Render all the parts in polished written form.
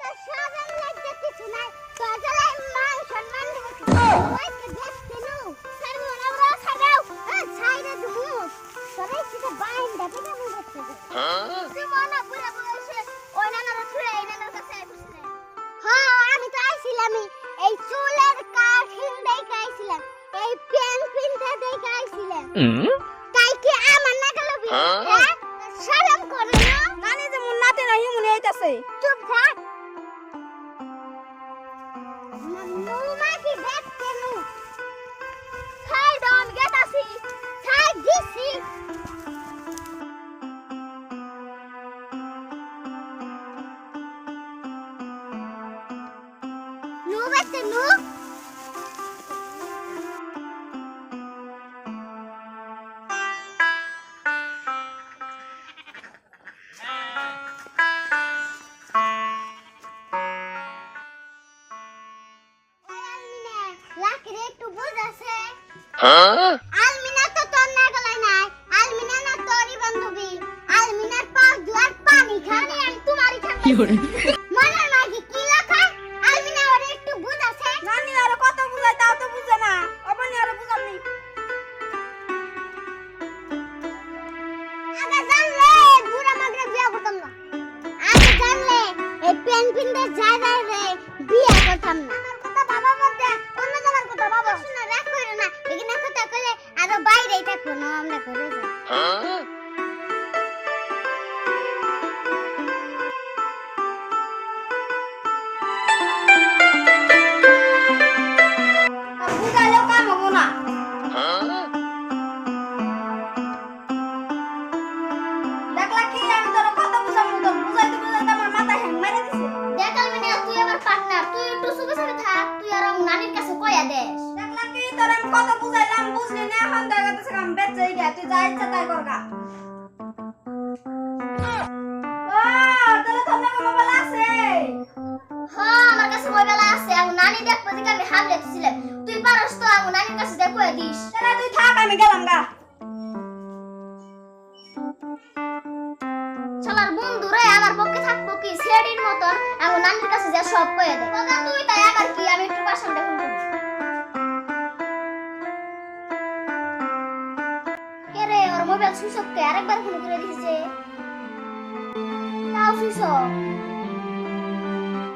তো সাজান লাগতে কিছু নাই তো জ্বালাই মান সম্মান দিব ওইকে দেখতে নো স্যার মনাবরা সাজাও ছাইরে দুমু সরে কিটা বাইন দাবে না বুঝতে তুই মনা পুরা বসে ওই নানার ছুড়ে এই নানার কাছে আইছিস হ্যাঁ আমি তো আইছিলাম এই চুলের কাঠিন দেখে আইছিলাম এই পেন পিনতে দেখে আইছিলাম তাই কি আমার না গেল হ্যাঁ শরম করে না নানি যে মুন নাতে না হিমুনি আইতাছে চুপ থাক নুমা কি দেখতে নু খাই দম গেতাছি খাই দিছি নু বেতে নু লাকিরে একটু বুঝাছে আলমিনা তো তোর না গলাই নাই আলমিনা না তোরই বান্ধবী আলমিনার পাক দুয়ার পানি খানে আমি তোমারই খানে মনের মাঝে কি লেখা আলমিনা ওরে একটু বুঝাছে নানি আর কত বুঝাই তাও তো বুঝে না অবনি আর বুঝামনি আগে জানলে বুড়া মাগরে বিয়া করতাম না আগে জানলে এই পেন পিনতে যায় রে বিয়া করতাম না আমার কথা বাবা বলতে অন্য জায়গার কথা বাবা শোনা রাগ কইরো না এখানে কথা কইলে আরো বাইরেই থাকবো না আমরা করে যাই বুঝাইলেও কাম হবো না দেখলা কি আমি তোর কত বুঝামু তো বুঝাইতে বুঝাইতে আমার মাথা হ্যাং মেরে দিছে দেখ আলমিনা তুই আমার পার্টনার তুই একটু চুপে চুপে থাক তুই আর আমার নানির কাছে কইয়া দেস দেখলা কি তোর আমি কত বুঝাইলাম বুঝলি না এখন দেখা যাচ্ছে কাম বেচে গিয়া তুই যা ইচ্ছা তাই করগা ও তাহলে তোর নাকি মোবাইল আছে হ্যাঁ আমার কাছে মোবাইল আছে আমার নানি দেখবো যে আমি হামলে দিছিলাম তুই পারস তো আমার নানির কাছে যা কইয়া দিস তাহলে তুই থাক আমি গেলাম গা শালার বন্ধুরে আমার পক্ষে থাকবো কি সেডির মতন আমার নানির কাছে যা সব কইয়া দে দাদা তুই তাই আবার কি আমি একটু বাসন দেখুন কে রে ওর মোবাইল সুইচ অফ কে আরেকবার ফোন করে দিয়েছে তাও সুইচ অফ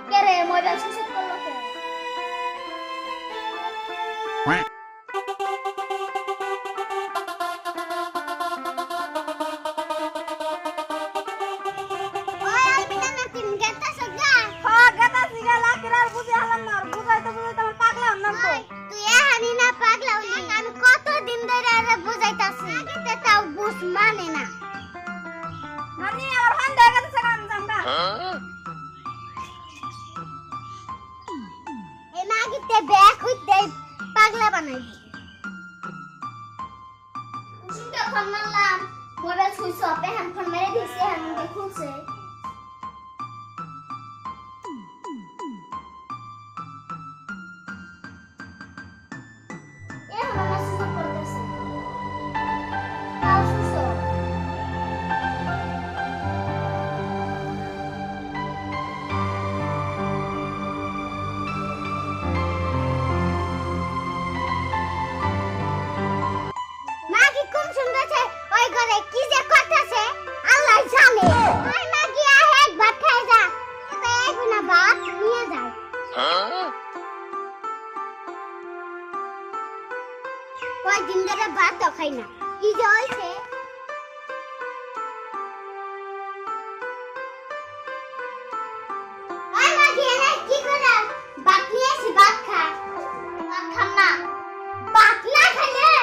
কে রে মোবাইল সুইচ অফ করলো কে ওই আলমিনা না তিন গেতা সগা হ্যাঁ গাতা সিগা লাকিরার বুঝি হালাম না বুঝাইতে বুঝাইতে আমার পাগলা হলাম তো তুই এহানি না পাগলা হলি আমি কত দিন ধরে আরে বুঝাইতাছি আগে তাও বুঝ মানে না নানি আমার হান দেখা যাচ্ছে কাম জামগা এই মাগিতে ব্যাগ হইতে পাগলা বানাই উসুকে ফোন মারলাম মোবাইল সুইচ অফ এখন ফোন মেরে দিছে এখন দেখুছে এখন আমার সুইচ অফ করতেছে তাও সুইচ অফ মাগি কোন শুনতেছে ওই ঘরে কি যে করতেছে আল্লাহ জানে ওই মাগি এক ভাত খাই যা এক না ভাত নিয়ে যায় ওই দিন ধরে ভাত তো খাই না কি যে হইছে ওই মাগি এনে কি করে ভাত নিয়ে এসে ভাত খা ভাত খাম না ভাত না খাইলে